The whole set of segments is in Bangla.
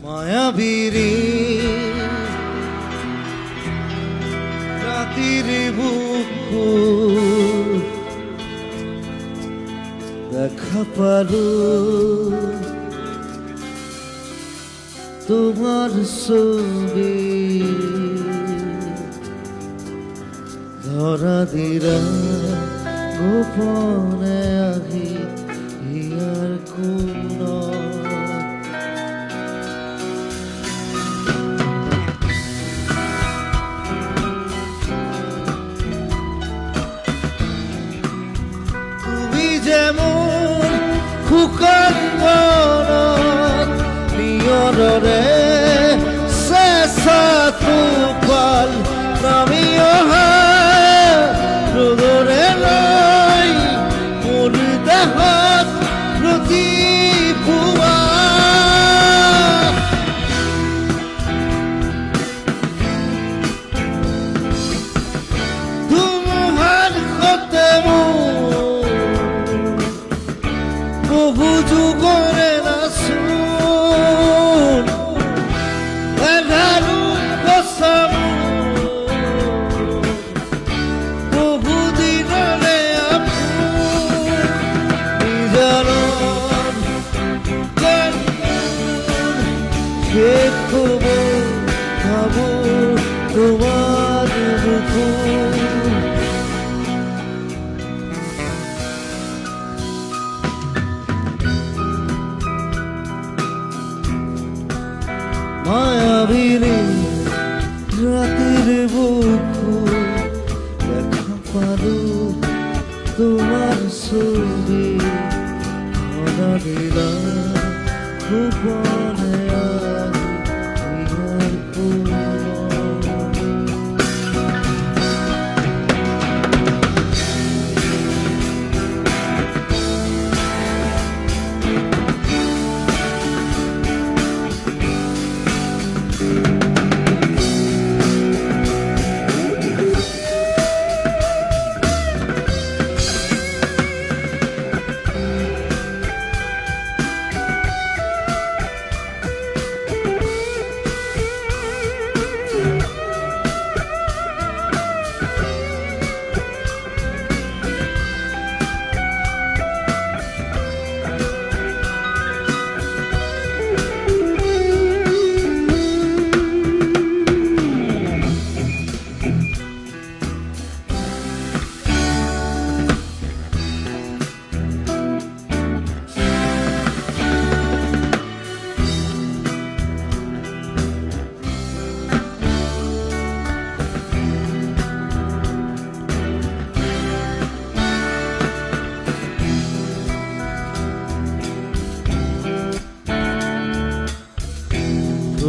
মায়াবীরে রাতির বুক দেখা পারো তোমার ছবি ধরা দিরা গোপনে আহি ইয়ার কোন তুমি যেমন খুকান নিয়রে শেষা তুপাল নামিও রোদরে নাই মোর দেহত প্রতি পুয়া তোমার হতে বহু যুগরে না শুন এগারো কসম বহুদিনরে নিজর সে খবর ভাবো তোমার মুখ মায়াবীরে রাতের বুক দেখা পারো তোমার ছবি ধরা দিলা গোপনে ইয়ার কোন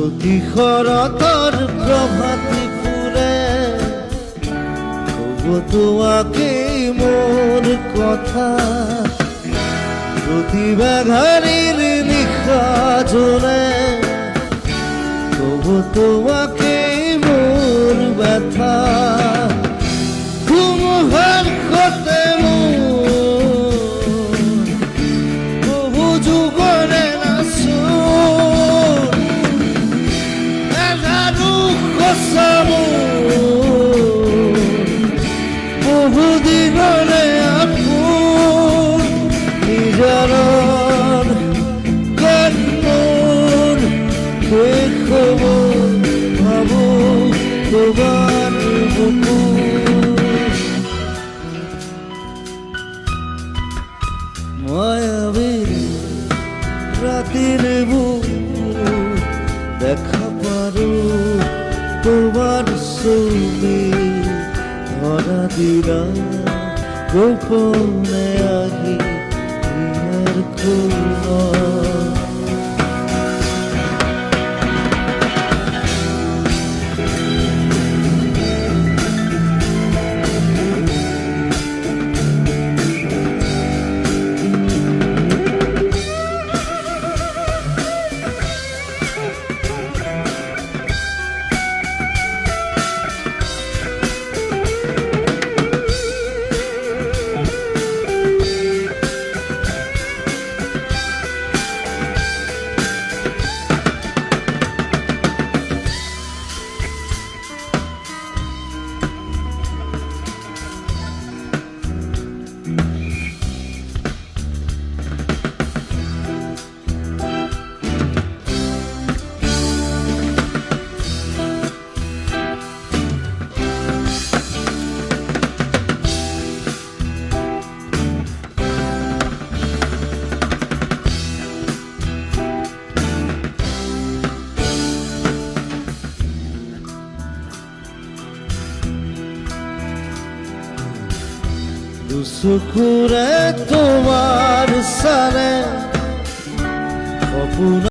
প্রতিশরতর প্রভাতি ফুরে তবু তোমাকে মোর কথা প্রতিবাঘারির নিশা জোরে তবু তোমাকে মোর ব্যথা তোমার হতে বহু যুগরে না কসম বহুদিনরে আপন নিজর কন্মন দেখব ভাবো তোমার মুখ মায়াবীর রাতের বুক দেখা পারো তোমার ছবি ধরা দিলা গোপনে আহি ইয়ার কোন সুখুৰে তোমাৰ চাৰে সপোন